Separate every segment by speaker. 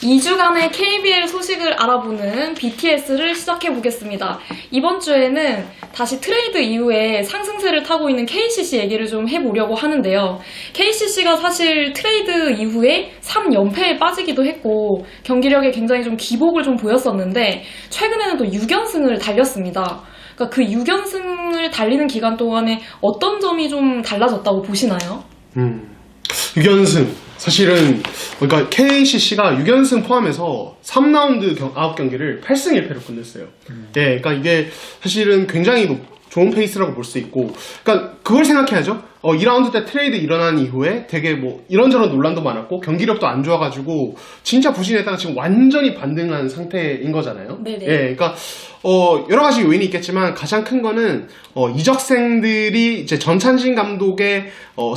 Speaker 1: 2주간의 KBL 소식을 알아보는 BTS를 시작해보겠습니다. 이번 주에는 다시 트레이드 이후에 상승세를 타고 있는 KCC 얘기를 좀 해보려고 하는데요. KCC가 사실 트레이드 이후에 3연패에 빠지기도 했고 경기력에 굉장히 좀 기복을 좀 보였었는데 최근에는 또 6연승을 달렸습니다. 그러니까 그 6연승을 달리는 기간 동안에 어떤 점이 좀 달라졌다고 보시나요?
Speaker 2: 6연승. 사실은, 그러니까 KCC가 6연승 포함해서 3라운드 9경기를 8승 1패로 끝냈어요. 예, 그러니까 이게 사실은 굉장히 좋은 페이스라고 볼 수 있고, 그러니까 그걸 생각해야죠. 2라운드 때 트레이드 일어난 이후에 되게 뭐 이런저런 논란도 많았고 경기력도 안 좋아가지고 진짜 부진했다가 지금 완전히 반등한 상태인 거잖아요.
Speaker 1: 네네.
Speaker 2: 예, 그러니까 여러 가지 요인이 있겠지만 가장 큰 거는 이적생들이 이제 전찬진 감독의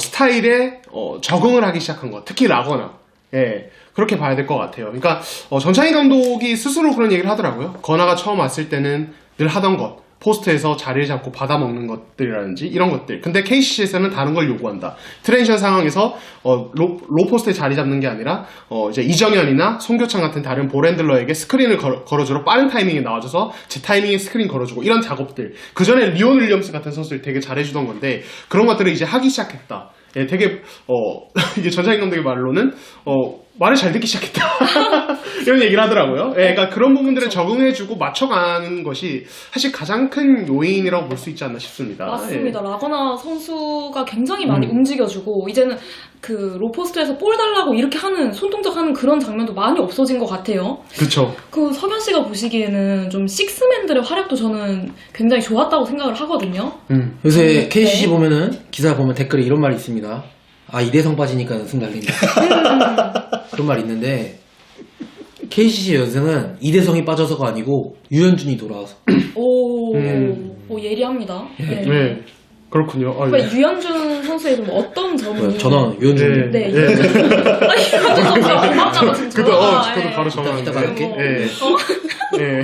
Speaker 2: 스타일에 적응을 하기 시작한 것, 특히 라거나. 예, 그렇게 봐야 될 것 같아요. 그러니까 전찬진 감독이 스스로 그런 얘기를 하더라고요. 거나가 처음 왔을 때는 늘 하던 것, 포스트에서 자리를 잡고 받아먹는 것들이라든지 이런 것들. 근데 KCC에서는 다른 걸 요구한다. 트랜지션 상황에서 로 포스트에 자리 잡는 게 아니라 이제 이정현이나 송교창 같은 다른 볼핸들러에게 스크린을 걸어주러 빠른 타이밍에 나와줘서 제 타이밍에 스크린 걸어주고 이런 작업들. 그 전에 리온 윌리엄스 같은 선수들 되게 잘해주던 건데 그런 것들을 이제 하기 시작했다. 예, 되게 이게 전찬희 감독의 말로는 말을 잘 듣기 시작했다 이런 얘기를 하더라고요. 예, 그러니까 그런 부분들을 적응해주고 맞춰가는 것이 사실 가장 큰 요인이라고 볼 수 있지 않나 싶습니다.
Speaker 1: 맞습니다.
Speaker 2: 예.
Speaker 1: 라거나 선수가 굉장히 많이 움직여주고 이제는 그 로포스트에서 볼 달라고 이렇게 하는 손동작하는 그런 장면도 많이 없어진 것 같아요.
Speaker 2: 그렇죠.
Speaker 1: 그 석연 씨가 보시기에는 좀 식스맨들의 활약도 저는 굉장히 좋았다고 생각을 하거든요.
Speaker 3: 요새 KCC
Speaker 1: 네.
Speaker 3: 보면은 기사 보면 댓글에 이런 말이 있습니다. 아, 이대성 빠지니까 연승 달린다. 그런 말이 있는데 KCC 연승은 이대성이 빠져서가 아니고 유현준이 돌아와서.
Speaker 1: 오, 예리합니다.
Speaker 3: 네.
Speaker 2: 네. 그렇군요.
Speaker 1: 그러니까 유현준 선수의 좀 어떤 점이
Speaker 3: 전화 유현준.
Speaker 1: 네, 유현준 선수가 고맙다고 진짜.
Speaker 2: 저도 바로 전화.
Speaker 3: 이따 갈게.
Speaker 2: 예. 예.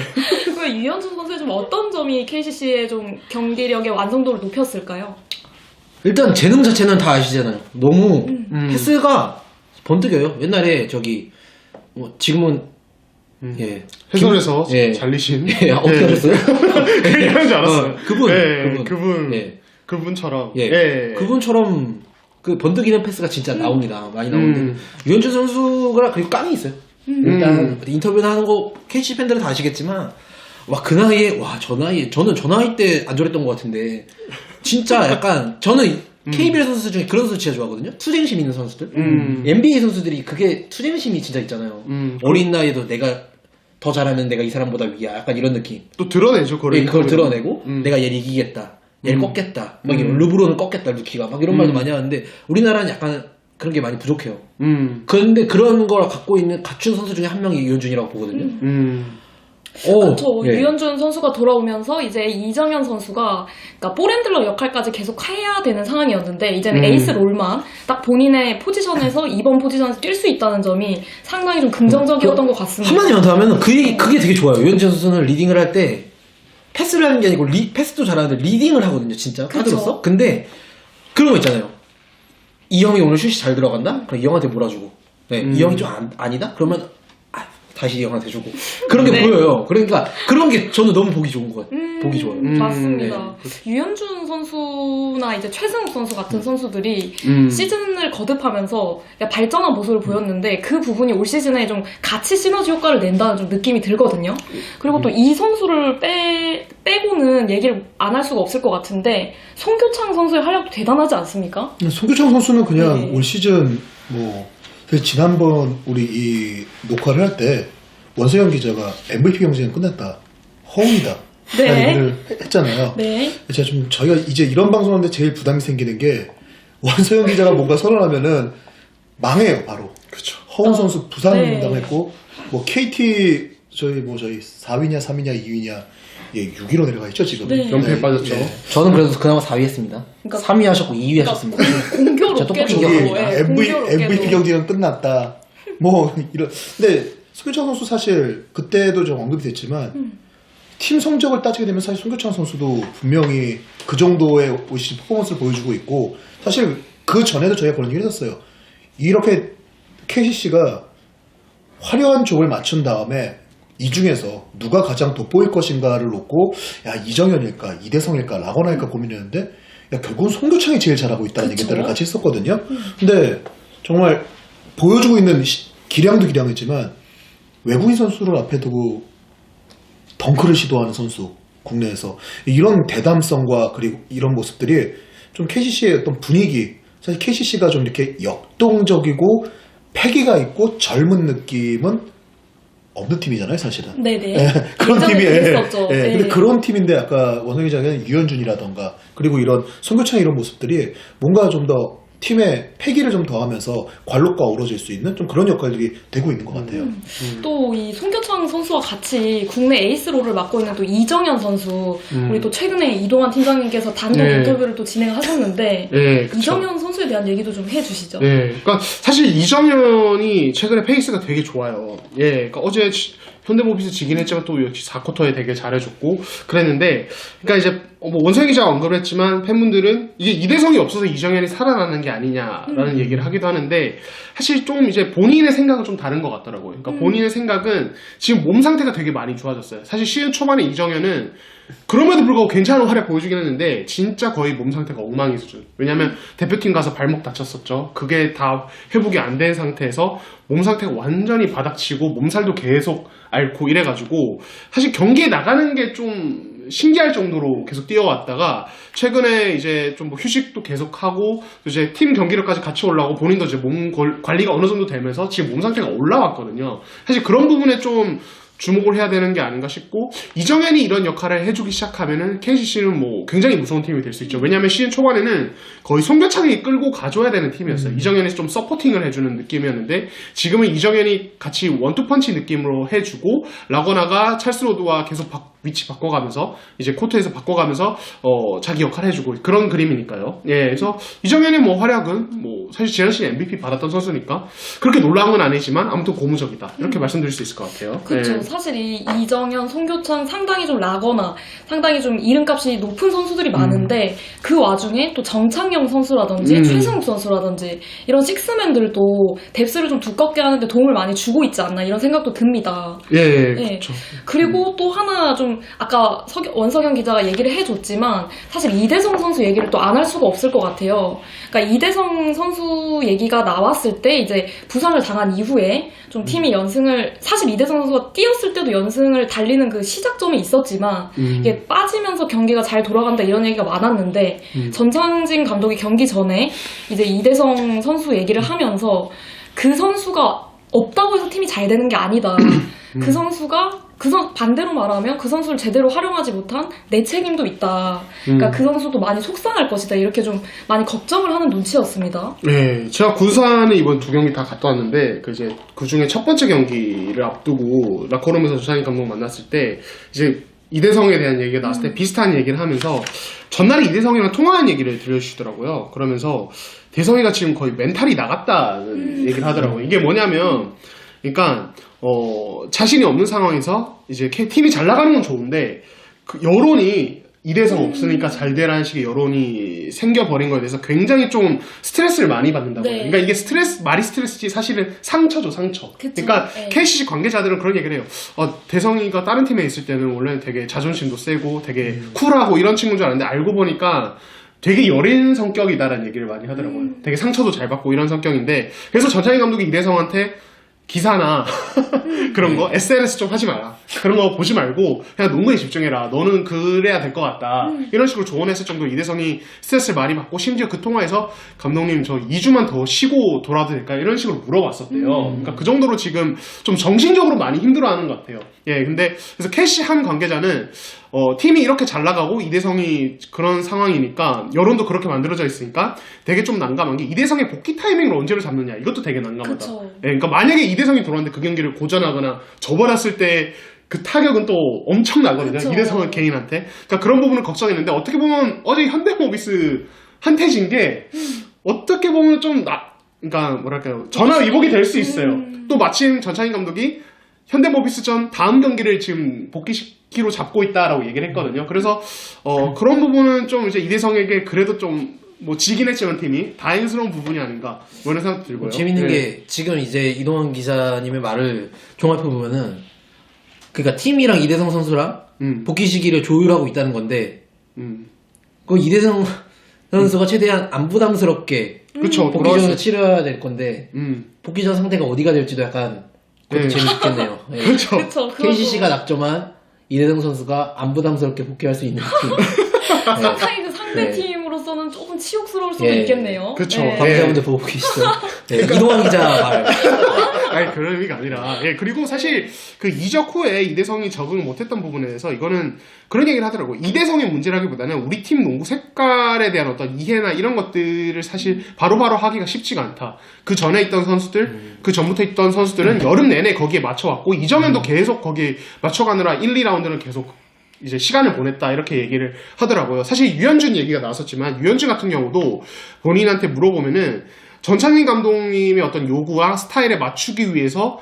Speaker 1: 그 유현준 선수의 좀 어떤 점이 KCC의 좀 경기력의 완성도를 높였을까요?
Speaker 3: 일단 재능 자체는 다 아시잖아요. 너무 패스가 번뜩여요. 옛날에 저기 지금은 예.
Speaker 2: 해설에서
Speaker 3: 예.
Speaker 2: 잘리신.
Speaker 3: 예, 어떻게 하셨어요?
Speaker 2: 얘기하는 줄 알았어요.
Speaker 3: 예.
Speaker 2: 그분처럼.
Speaker 3: 예.
Speaker 2: 예.
Speaker 3: 그분처럼 그 번뜩이는 패스가 진짜 나옵니다. 많이 나오는데 유현준 선수가 그리고 깡이 있어요. 일단 인터뷰나 하는 거 KC 팬들은 다 아시겠지만 와, 그 나이에 저 나이 때 안 저랬던 것 같은데 진짜 약간 저는 KBL 선수 중에 그런 선수 진짜 좋아하거든요. 투쟁심 있는 선수들. NBA 선수들이 그게 투쟁심이 진짜 있잖아요. 어린 나이에도 내가 더 잘하면 내가 이 사람보다 위야. 약간 이런 느낌.
Speaker 2: 또 드러내죠,
Speaker 3: 예, 그걸 드러내고 내가 얘를 이기겠다. 얘를 꺾겠다. 막 이런 르브론은 꺾겠다, 루키가. 막 이런 말도 많이 하는데 우리나라는 약간 그런 게 많이 부족해요. 그런데 그런 걸 갖춘 선수 중에 한 명이 유현준이라고 보거든요.
Speaker 1: 그렇죠.
Speaker 3: 예.
Speaker 1: 유현준 선수가 돌아오면서 이제 이정현 선수가 그러니까 볼핸들러 역할까지 계속 해야 되는 상황이었는데 이제는 에이스 롤만 딱 본인의 포지션에서 2번 포지션에서 뛸 수 있다는 점이 상당히 좀 긍정적이었던 것 같습니다.
Speaker 3: 한마디만 더 하면 그게 되게 좋아요. 유현준 선수는 리딩을 할 때 패스를 하는 게 아니고 패스도 잘하는데 리딩을 하거든요. 진짜 카드로서. 근데 그런 거 있잖아요. 이 형이 오늘 슛이 잘 들어간다? 그럼 이 형한테 몰아주고 이 형이 좀 아니다? 그러면 다시 이 형한테 주고 그런 게
Speaker 1: 네.
Speaker 3: 보여요. 그러니까 그런 게 저는 너무 보기 좋은 것 같아요. 보기 좋아요.
Speaker 1: 맞습니다. 유현준 선수나 이제 최승욱 선수 같은 선수들이 시즌을 거듭하면서 발전한 모습을 보였는데 그 부분이 올 시즌에 좀 같이 시너지 효과를 낸다는 좀 느낌이 들거든요. 그리고 또 이 선수를 빼고는 얘기를 안 할 수가 없을 것 같은데 송교창 선수의 활약도 대단하지 않습니까?
Speaker 4: 송교창 선수는 그냥
Speaker 1: 네.
Speaker 4: 올 시즌 그래서 지난번 우리 이 녹화를 할 때 원서영 기자가 MVP 경쟁은 끝났다. 허웅이다.
Speaker 1: 네.
Speaker 4: 라는 얘기를 했잖아요.
Speaker 1: 네.
Speaker 4: 저희가 이제 이런 방송하는데 제일 부담이 생기는 게 원서영 기자가 뭔가 선언하면은 망해요, 바로.
Speaker 2: 그렇죠.
Speaker 4: 허웅 선수 부상
Speaker 1: 네.
Speaker 4: 당했고, KT 저희 4위냐, 3위냐, 2위냐, 6위로 내려가 있죠, 지금.
Speaker 1: 네.
Speaker 2: 연패에 빠졌죠.
Speaker 3: 저는 그래서 그나마 4위 했습니다.
Speaker 1: 그러니까
Speaker 3: 3위 하셨고 2위 하셨습니다.
Speaker 1: 공교롭게도
Speaker 3: 똑같이
Speaker 4: 저기
Speaker 3: 기억합니다.
Speaker 4: MVP 경기는 끝났다. 이런. 근데 송교창 선수 사실 그때도 좀 언급이 됐지만 팀 성적을 따지게 되면 사실 송교창 선수도 분명히 그 정도의 올 시즌 퍼포먼스를 보여주고 있고 사실 그 전에도 저희가 그런 얘기를 했었어요. 이렇게 KCC가 화려한 족을 맞춘 다음에 이 중에서 누가 가장 돋보일 것인가를 놓고 야 이정현일까 이대성일까 라거나일까 고민했는데 야 결국은 송교창이 제일 잘하고 있다는
Speaker 1: 그쵸?
Speaker 4: 얘기들을 같이 했었거든요. 근데 정말 보여주고 있는 기량도 기량이지만 외국인 선수를 앞에 두고 덩크를 시도하는 선수 국내에서 이런 대담성과 그리고 이런 모습들이 좀 KCC의 어떤 분위기 사실 KCC가 좀 이렇게 역동적이고 패기가 있고 젊은 느낌은 없는 팀이잖아요 사실은.
Speaker 1: 네네.
Speaker 4: 예, 그런
Speaker 1: 예전에
Speaker 4: 팀이에요.
Speaker 1: 그랬었죠.
Speaker 4: 예,
Speaker 1: 네.
Speaker 4: 근데 그런 팀인데 아까 원성희 기자는 유현준이라던가 그리고 이런 송교창 이런 모습들이 뭔가 좀 더 팀의 패기를 좀 더하면서 관록과 어우러질 수 있는 좀 그런 역할들이 되고 있는 것 같아요.
Speaker 1: 또 이 송교창 선수와 같이 국내 에이스로를 맡고 있는 또 이정현 선수 우리 또 최근에 이동환 팀장님께서 단독
Speaker 2: 네.
Speaker 1: 인터뷰를 또 진행하셨는데
Speaker 2: 네, 그쵸.
Speaker 1: 이정현 선수에 대한 얘기도 좀 해주시죠.
Speaker 2: 네, 그러니까 사실 이정현이 최근에 페이스가 되게 좋아요. 예, 그러니까 어제 현대모비스 지긴 했지만 또 역시 4쿼터에 되게 잘해줬고 그랬는데, 그러니까 이제 뭐 원성희 기자가 언급을 했지만 팬분들은 이게 이대성이 없어서 이정현이 살아나는 게 아니냐라는 얘기를 하기도 하는데 사실 좀 이제 본인의 생각은 좀 다른 것 같더라고요. 그러니까 본인의 생각은 지금 몸 상태가 되게 많이 좋아졌어요. 사실 시즌 초반에 이정현은 그럼에도 불구하고 괜찮은 활약 보여주긴 했는데 진짜 거의 몸 상태가 엉망이 수준. 왜냐면 대표팀 가서 발목 다쳤었죠. 그게 다 회복이 안 된 상태에서 몸 상태가 완전히 바닥치고 몸살도 계속 앓고 이래가지고 사실 경기에 나가는 게 좀 신기할 정도로 계속 뛰어왔다가 최근에 이제 좀 뭐 휴식도 계속하고 이제 팀 경기력까지 같이 올라오고 본인도 이제 몸 관리가 어느 정도 되면서 지금 몸 상태가 올라왔거든요. 사실 그런 부분에 좀 주목을 해야 되는 게 아닌가 싶고, 이정현이 이런 역할을 해주기 시작하면은 KCC는 뭐 굉장히 무서운 팀이 될 수 있죠. 왜냐하면 시즌 초반에는 거의 송교창이 끌고 가줘야 되는 팀이었어요. 이정현이 좀 서포팅을 해주는 느낌이었는데 지금은 이정현이 같이 원투펀치 느낌으로 해주고 라거나가 찰스로드와 계속 위치 바꿔가면서 이제 코트에서 바꿔가면서 자기 역할 해주고 그런 그림이니까요. 예, 그래서 이정현의 뭐 활약은 뭐 사실 지난 시즌 MVP 받았던 선수니까 그렇게 놀라운 건 아니지만 아무튼 고무적이다 이렇게 말씀드릴 수 있을 것 같아요.
Speaker 1: 그렇죠.
Speaker 2: 예.
Speaker 1: 사실 이 이정현, 송교창 상당히 좀 라거나 상당히 좀 이름값이 높은 선수들이 많은데 그 와중에 또 정창영 선수라든지 최승욱 선수라든지 이런 식스맨들도 뎁스를 좀 두껍게 하는데 도움을 많이 주고 있지 않나 이런 생각도 듭니다.
Speaker 2: 예,
Speaker 1: 예.
Speaker 2: 그렇죠.
Speaker 1: 그리고 또 하나 좀 아까 원석영 기자가 얘기를 해줬지만 사실 이대성 선수 얘기를 또 안 할 수가 없을 것 같아요. 그러니까 이대성 선수 얘기가 나왔을 때 이제 부상을 당한 이후에 좀 팀이 연승을, 사실 이대성 선수가 뛰었을 때도 연승을 달리는 그 시작점이 있었지만 이게 빠지면서 경기가 잘 돌아간다 이런 얘기가 많았는데 전창진 감독이 경기 전에 이제 이대성 선수 얘기를 하면서 그 선수가 없다고 해서 팀이 잘 되는 게 아니다. 그 선수가 반대로 말하면 그 선수를 제대로 활용하지 못한 내 책임도 있다. 그러니까 그 선수도 많이 속상할 것이다. 이렇게 좀 많이 걱정을 하는 눈치였습니다.
Speaker 2: 네, 제가 군산에 이번 두 경기 다 갔다 왔는데 그 중에 첫 번째 경기를 앞두고 라커룸에서 조상희 감독 만났을 때 이제 이대성에 대한 얘기가 나왔을 때 비슷한 얘기를 하면서 전날에 이대성이랑 통화한 얘기를 들려주시더라고요. 그러면서 대성이가 지금 거의 멘탈이 나갔다는 얘기를 하더라고요. 이게 뭐냐면, 그러니까 자신이 없는 상황에서 이제 팀이 잘 나가는 건 좋은데 그 여론이 이대성 없으니까 잘 되라는 식의 여론이 생겨버린 거에 대해서 굉장히 좀 스트레스를 많이 받는다고.
Speaker 1: 네.
Speaker 2: 그러니까 이게 말이 스트레스지 사실은 상처죠, 상처.
Speaker 1: 그쵸.
Speaker 2: 그러니까
Speaker 1: 네.
Speaker 2: KCC 관계자들은 그런 얘기를 해요. 대성이가 다른 팀에 있을 때는 원래는 되게 자존심도 세고 되게 쿨하고 이런 친구인 줄 알았는데 알고 보니까 되게 여린 성격이다라는 얘기를 많이 하더라고요. 되게 상처도 잘 받고 이런 성격인데, 그래서 전창희 감독이 이대성한테 기사나 그런 거 SNS 좀 하지 마라, 그런 거 보지 말고 그냥 농구에 집중해라, 너는 그래야 될 것 같다, 이런 식으로 조언했을 정도로 이대성이 스트레스를 많이 받고, 심지어 그 통화에서 감독님 저 2주만 더 쉬고 돌아도 될까요? 이런 식으로 물어봤었대요. 그러니까 그 정도로 지금 좀 정신적으로 많이 힘들어하는 것 같아요. 예, 근데 그래서 캐시 한 관계자는 팀이 이렇게 잘 나가고 이대성이 그런 상황이니까 여론도 그렇게 만들어져 있으니까 되게 좀 난감한 게, 이대성의 복귀 타이밍을 언제로 잡느냐, 이것도 되게 난감하다.
Speaker 1: 그쵸.
Speaker 2: 예, 그러니까 만약에 이대성이 돌아왔는데 그 경기를 고전하거나 져버렸을 때 그 타격은 또 엄청나거든요.
Speaker 1: 그쵸.
Speaker 2: 이대성은 개인한테. 그러니까 그런 부분은 걱정했는데, 어떻게 보면 어제 현대모비스 한테 진 게 어떻게 보면 좀 그러니까 뭐랄까요, 전화위복이 될 수 있어요. 또 마침 전창인 감독이 현대모비스전 다음 경기를 지금 복귀시키로 잡고 있다라고 얘기를 했거든요. 그래서 그런 부분은 좀 이제 이대성에게 그래도 좀 뭐 지긴 했지만 팀이 다행스러운 부분이 아닌가 뭐 이런 생각도 들고요.
Speaker 3: 재밌는
Speaker 2: 네.
Speaker 3: 게 지금 이제 이동환 기자님의 말을 종합해 보면은 그러니까 팀이랑 이대성 선수랑 복귀 시기를 조율하고 있다는 건데 그 이대성 선수가 최대한 안 부담스럽게
Speaker 2: 그쵸,
Speaker 3: 복귀전을 치러야 될 건데 복귀전 상대가 어디가 될지도 약간 그것도
Speaker 2: 네.
Speaker 3: 재밌겠네요. 예.
Speaker 2: 그렇죠.
Speaker 1: 그쵸.
Speaker 3: KCC가 낙점한 이대성 선수가 안 부담스럽게 복귀할 수 있는 팀. 네.
Speaker 1: 상당히 그 상대
Speaker 3: 네.
Speaker 1: 팀으로서는 조금 치욕스러울 수도
Speaker 3: 예.
Speaker 1: 있겠네요.
Speaker 2: 그쵸.
Speaker 1: 네.
Speaker 3: 관계자분들 보고 계시죠? 네, 이동환 기자 말.
Speaker 2: 아니 그런 의미가 아니라 그리고 사실 그 이적 후에 이대성이 적응을 못했던 부분에 대해서 이거는 그런 얘기를 하더라고요. 이대성의 문제라기보다는 우리 팀 농구 색깔에 대한 어떤 이해나 이런 것들을 사실 바로바로 하기가 쉽지가 않다. 그 전에 있던 선수들, 그 전부터 있던 선수들은 여름 내내 거기에 맞춰왔고 이정현도 계속 거기에 맞춰가느라 1, 2라운드는 계속 이제 시간을 보냈다 이렇게 얘기를 하더라고요. 사실 유현준 얘기가 나왔었지만 유현준 같은 경우도 본인한테 물어보면은 전창진 감독님의 어떤 요구와 스타일에 맞추기 위해서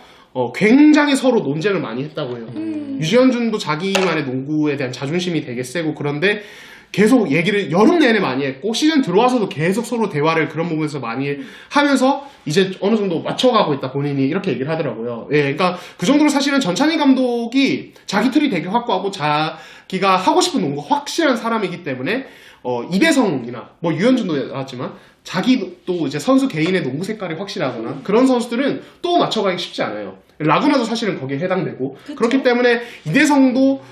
Speaker 2: 굉장히 서로 논쟁을 많이 했다고 해요. 유현준도 자기만의 농구에 대한 자존심이 되게 세고 그런데 계속 얘기를 여름 내내 많이 했고 시즌 들어와서도 계속 서로 대화를 그런 부분에서 많이 하면서 이제 어느 정도 맞춰가고 있다 본인이 이렇게 얘기를 하더라고요. 예, 그러니까 그 정도로 사실은 전찬희 감독이 자기 틀이 되게 확고하고 자기가 하고 싶은 농구 확실한 사람이기 때문에 이대성이나 뭐 유현준도 나왔지만 자기도 이제 선수 개인의 농구 색깔이 확실하거나 그런 선수들은 또 맞춰가기 쉽지 않아요. 라구나도 사실은 거기에 해당되고 그렇기 때문에 이대성도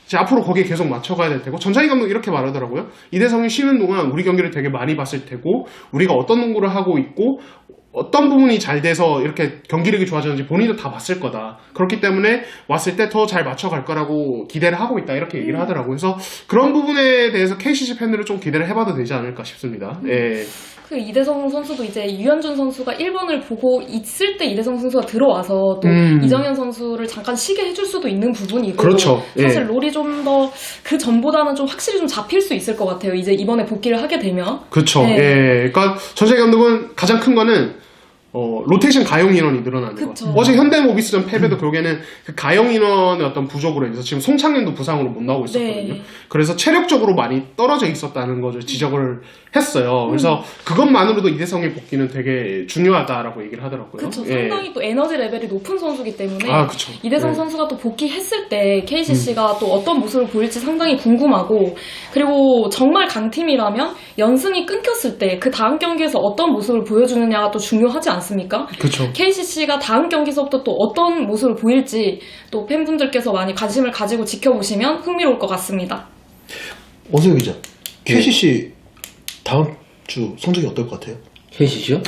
Speaker 2: 이제 앞으로 거기에 계속 맞춰가야 될 테고 전찬희 감독 이렇게 말하더라고요. 이대성이 쉬는 동안 우리 경기를 되게 많이 봤을 테고 우리가 어떤 농구를 하고 있고 어떤 부분이 잘 돼서 이렇게 경기력이 좋아졌는지 본인도 다 봤을 거다. 그렇기 때문에 왔을 때 더 잘 맞춰갈 거라고 기대를 하고 있다. 이렇게 얘기를 하더라고요. 그래서 그런 부분에 대해서 KCC 팬들은 좀 기대를 해봐도 되지 않을까 싶습니다. 예.
Speaker 1: 그 이대성 선수도 이제 유현준 선수가 1번을 보고 있을 때 이대성 선수가 들어와서 또 이정현 선수를 잠깐 쉬게 해줄 수도 있는 부분이고
Speaker 2: 그렇죠.
Speaker 1: 사실
Speaker 2: 예.
Speaker 1: 롤이 좀 더 그 전보다는 좀 확실히 좀 잡힐 수 있을 것 같아요. 이제 이번에 복귀를 하게 되면.
Speaker 2: 그렇죠.
Speaker 1: 네.
Speaker 2: 예. 그러니까 전찬희 감독은 가장 큰 거는 로테이션 가용 인원이 늘어나는 것
Speaker 1: 그쵸.
Speaker 2: 같아요. 어제 현대모비스전 패배도 결국에는 그 가용 인원의 어떤 부족으로 인해서 지금 송창현도 부상으로 못 나오고 있었거든요.
Speaker 1: 네.
Speaker 2: 그래서 체력적으로 많이 떨어져 있었다는 것을 지적을 했어요. 그래서 그것만으로도 이대성의 복귀는 되게 중요하다라고 얘기를 하더라고요.
Speaker 1: 그렇죠.
Speaker 2: 예.
Speaker 1: 상당히 또 에너지 레벨이 높은 선수기 때문에
Speaker 2: 아, 그쵸.
Speaker 1: 이대성
Speaker 2: 네.
Speaker 1: 선수가 또 복귀했을 때 KCC가 또 어떤 모습을 보일지 상당히 궁금하고 그리고 정말 강팀이라면 연승이 끊겼을 때 그 다음 경기에서 어떤 모습을 보여주느냐가 또 중요하지 않습니까?
Speaker 2: 그렇죠.
Speaker 1: KCC가 다음 경기서부터 또 어떤 모습을 보일지 또 팬분들께서 많이 관심을 가지고 지켜보시면 흥미로울 것 같습니다.
Speaker 4: 어서요 기자. KCC 다음 주 성적이 어떨 것 같아요?
Speaker 3: KCC요?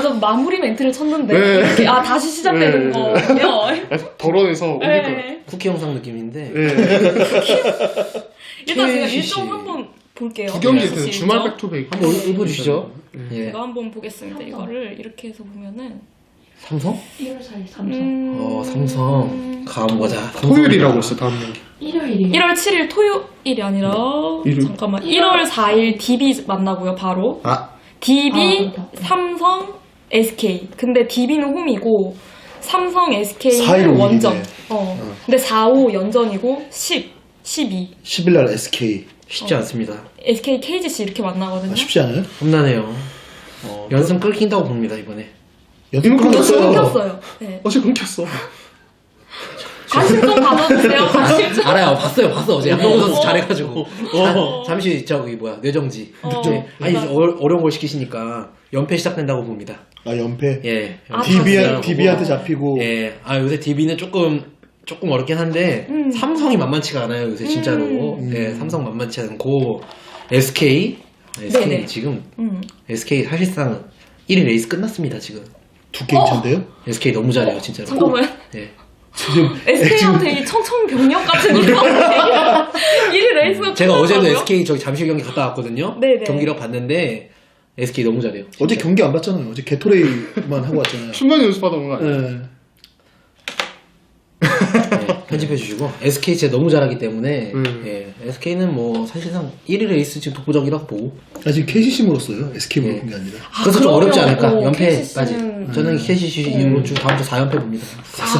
Speaker 1: 저 마무리 멘트를 쳤는데
Speaker 2: 네.
Speaker 1: 이렇게, 다시 시작되는
Speaker 2: 네.
Speaker 1: 거군요.
Speaker 2: 덜어내서 옮길 거예요.
Speaker 1: 네.
Speaker 3: 쿠키 영상 느낌인데.
Speaker 2: 예.
Speaker 1: 일단 제가
Speaker 3: KCC.
Speaker 1: 일정 한번 볼게요.
Speaker 2: 두 경기
Speaker 1: KCC
Speaker 2: 있어요. 주말
Speaker 1: 일정.
Speaker 2: 백투백.
Speaker 3: 한번 읽어주시죠. 예.
Speaker 1: 제가 한번 보겠습니다. 이거를 이렇게 해서 보면은
Speaker 3: 삼성?
Speaker 5: 1월 4일 삼성.
Speaker 3: 삼성. 가보자.
Speaker 2: 토요일이라고 했어 다음 경기.
Speaker 5: 1월이에요.
Speaker 1: 1월 7일 토요일이 아니라
Speaker 2: 일요일.
Speaker 1: 잠깐만 1월 4일 DB 만나고요. 바로 DB
Speaker 5: 그렇다.
Speaker 1: 삼성 SK. 근데 DB는 홈이고 삼성
Speaker 4: 4일
Speaker 1: SK는 원전.
Speaker 4: 홈이네.
Speaker 1: 근데 4, 5 연전이고 10, 12
Speaker 4: 10일날 SK.
Speaker 3: 쉽지 않습니다.
Speaker 1: SK KGC 이렇게 만나거든요.
Speaker 4: 쉽지 않아요?
Speaker 3: 험난해요. 연승 끊긴다고 봅니다, 이번에.
Speaker 2: 이거
Speaker 1: 연승
Speaker 2: 끊겼어요.
Speaker 1: 끊겼어요. 네.
Speaker 2: 어제 끊겼어.
Speaker 1: 관심 좀 가져주세요. 관심 좀.
Speaker 3: 알아요. 봤어. 어제 양동근 선수
Speaker 1: 어.
Speaker 3: 잘해가지고. 잠시 저기 뇌정지. 네. 아니 어려운 걸 시키시니까 연패 시작된다고 봅니다.
Speaker 4: 아 연패.
Speaker 3: 예.
Speaker 4: DB한테 잡히고.
Speaker 3: 예. 요새 DB는 조금 어렵긴 한데 삼성이 만만치가 않아요. 요새 진짜로. 예. 삼성 만만치 않고 SK
Speaker 1: 네네.
Speaker 3: 지금
Speaker 1: 음.
Speaker 3: SK 사실상 1위 레이스 끝났습니다 지금.
Speaker 4: 두 게임 차인데요?
Speaker 3: SK 너무 잘해요 진짜로.
Speaker 1: 잠깐만.
Speaker 3: 예.
Speaker 4: 지금
Speaker 1: SK한테 이 청천벽력 같은 이런 1위 레이스가
Speaker 3: 제가 어제도
Speaker 1: 끝났다고요?
Speaker 3: SK 저기 잠실 경기 갔다 왔거든요.
Speaker 1: 네네.
Speaker 3: 경기력 봤는데 SK 너무 잘해요.
Speaker 4: 어제 경기 안 봤잖아요. 어제 게토레이만 하고 왔잖아요.
Speaker 2: 춤만 연습하다 온 거 아니야?
Speaker 4: 네.
Speaker 3: 네, 편집해 주시고 SK 진짜 너무 잘하기 때문에
Speaker 2: 네.
Speaker 3: 예, SK는 뭐 사실상 1위 레이스 지금 독보적이라고 보고
Speaker 4: 나 지금 KCC 물었어요. SK 물은 게 아니라.
Speaker 3: 그래서 좀 어렵지 않을까
Speaker 1: 그러면
Speaker 3: 연패까지
Speaker 1: KCC 는
Speaker 3: 저는 KCC 이번 주 다음 주 4연패 봅니다.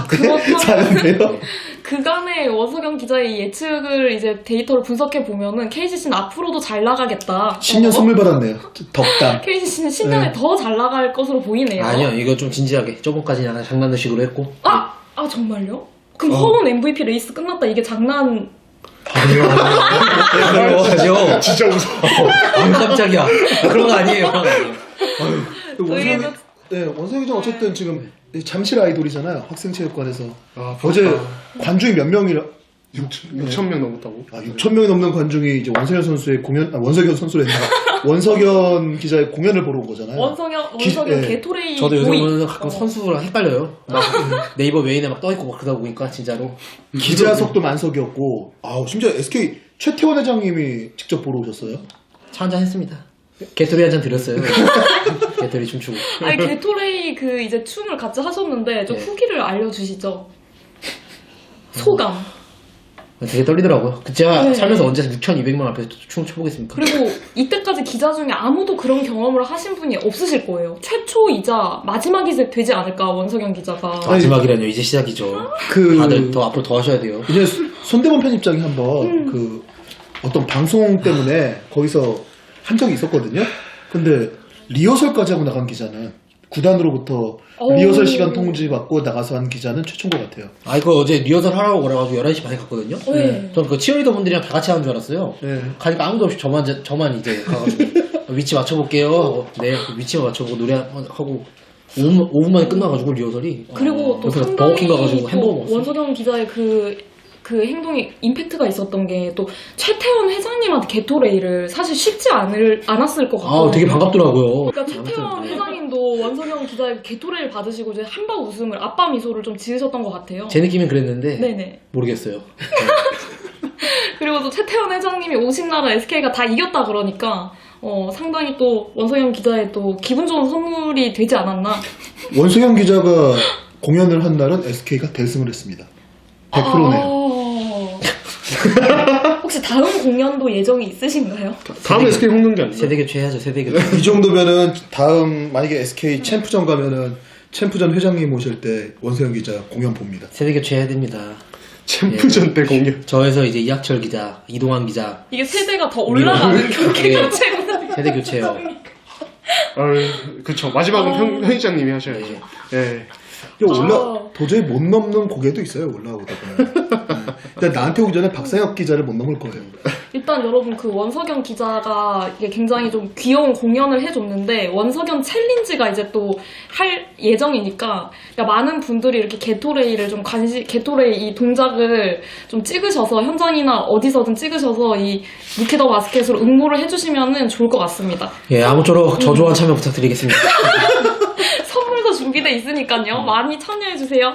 Speaker 1: 그렇다면
Speaker 4: 사연돼요?
Speaker 1: 그간의 원석영 기자의 예측을 이제 데이터를 분석해 보면은 KCC는 앞으로도 잘 나가겠다.
Speaker 4: 신년 선물 받았네요. 덕담.
Speaker 1: KCC는 신년에
Speaker 4: 네.
Speaker 1: 더 잘 나갈 것으로 보이네요.
Speaker 3: 아니요, 이거 좀 진지하게. 저번까지는 약간 장난식으로 했고.
Speaker 1: 아 정말요? 그럼 허운 MVP 레이스 끝났다 이게 장난?
Speaker 3: 그런 거 하죠.
Speaker 2: 진짜 무서워.
Speaker 3: 깜짝이야. 그런 거 아니에요. 그런 거 아니에요.
Speaker 1: 저희는
Speaker 4: 원석이 전 어쨌든 지금 잠실 아이돌이잖아요. 학생체육관에서.
Speaker 2: 아,
Speaker 4: 어제
Speaker 2: 부럽다.
Speaker 4: 관중이 몇 명이라?
Speaker 2: 6,000명 넘었다고?
Speaker 4: 6천 명이 넘는 관중이 이제 원석현 선수의 원석현 선수를 했나? 원석현 기자의 공연을 보러 온 거잖아요.
Speaker 1: 원석영
Speaker 4: 예.
Speaker 1: 게토레이
Speaker 3: 저도 요새
Speaker 1: 보이.
Speaker 3: 보면 가끔 선수랑 헷갈려요. 막 네이버 메인에 막 떠있고 막 그러다 보니까 진짜로.
Speaker 4: 기자석도 만석이었고, 심지어 SK 최태원 회장님이 직접 보러 오셨어요.
Speaker 3: 차 한잔 했습니다. 개토리 한 잔 드렸어요. 개토리 춤추고.
Speaker 1: 아니 게토레이 그 이제 춤을 같이 하셨는데 좀
Speaker 3: 네.
Speaker 1: 후기를 알려주시죠. 소감.
Speaker 3: 되게 떨리더라고요. 제가
Speaker 1: 네.
Speaker 3: 살면서 언제 6,200명 앞에서 춤을 춰보겠습니까?
Speaker 1: 그리고 이때까지 기자 중에 아무도 그런 경험을 하신 분이 없으실 거예요. 최초이자 마지막이 되지 않을까 원석영 기자가.
Speaker 3: 마지막이라뇨. 이제 시작이죠. 다들 더 앞으로 더 하셔야 돼요.
Speaker 4: 이제 손대범 편집장이 한번 그 어떤 방송 때문에 거기서 한 적이 있었거든요. 근데 리허설까지 하고 나간 기자는 구단으로부터 리허설 시간 통지 받고 나가서 한 기자는 최초인 것 같아요.
Speaker 3: 이거 어제 리허설 하라고 그래가지고 11시 반에 갔거든요.
Speaker 1: 네.
Speaker 3: 전 그 치어리더 분들이랑 다 같이 하는 줄 알았어요.
Speaker 4: 네.
Speaker 3: 가니까 아무도 없이 저만 이제 가가지고 위치 맞춰볼게요 하고 네 위치만 맞춰보고 노래하고 5분 만에 끝나가지고 리허설이.
Speaker 1: 그리고 또
Speaker 3: 그래서
Speaker 1: 상당히
Speaker 3: 버거킹 가가지고
Speaker 1: 또
Speaker 3: 햄버거 먹었어요.
Speaker 1: 원석영 기자의 그 행동이 임팩트가 있었던 게 또 최태원 회장님한테 게토레이를 사실 쉽지 않았을 것 같아요.
Speaker 3: 되게 반갑더라고요.
Speaker 1: 그러니까 최태원
Speaker 3: 아무튼, 네.
Speaker 1: 회장님도 원석영 기자의 게토레이를 받으시고 이제 한바 웃음을 아빠 미소를 좀 지으셨던 것 같아요.
Speaker 3: 제 느낌은 그랬는데
Speaker 1: 네네.
Speaker 3: 모르겠어요.
Speaker 1: 그리고 또 최태원 회장님이 오신 날은 SK가 다 이겼다 그러니까 상당히 또 원석영 기자의 또 기분 좋은 선물이 되지 않았나.
Speaker 4: 원석현 기자가 공연을 한 날은 SK가 대승을 했습니다. 100%네요.
Speaker 1: 혹시 다음 공연도 예정이 있으신가요?
Speaker 2: 다음 SK 홍능기 아니에요?
Speaker 3: 세대 교체해야죠. 세대 교체.
Speaker 4: 이 정도면은 다음 만약에 SK 챔프전 가면은 챔프전 회장님 오실 때 원석현 기자 공연 봅니다.
Speaker 3: 세대 교체해야 됩니다.
Speaker 2: 챔프전 때 공연.
Speaker 3: 저에서 이제 이학철 기자, 이동환 기자
Speaker 1: 이게 세대가 더 올라가는 그렇게
Speaker 3: 예.
Speaker 1: 교체가
Speaker 3: 세대 교체요.
Speaker 2: 그쵸. 마지막은 편집장님이 하셔야죠. 예.
Speaker 4: 도저히 못 넘는 고개도 있어요. 올라오다 보면. 일단 나한테 오기 전에 박상혁 기자를 못 넘을 거예요.
Speaker 1: 일단 여러분 그 원석영 기자가 이게 굉장히 좀 귀여운 공연을 해줬는데 원석영 챌린지가 이제 또 할 예정이니까 그러니까 많은 분들이 이렇게 게토레이를 좀 게토레이 이 동작을 좀 찍으셔서 현장이나 어디서든 찍으셔서 이 무키더 바스켓으로 응모를 해주시면은 좋을 것 같습니다.
Speaker 3: 예, 아무쪼록 저조한 참여 부탁드리겠습니다.
Speaker 1: 선물도 준비돼 있으니까요. 많이 참여해주세요.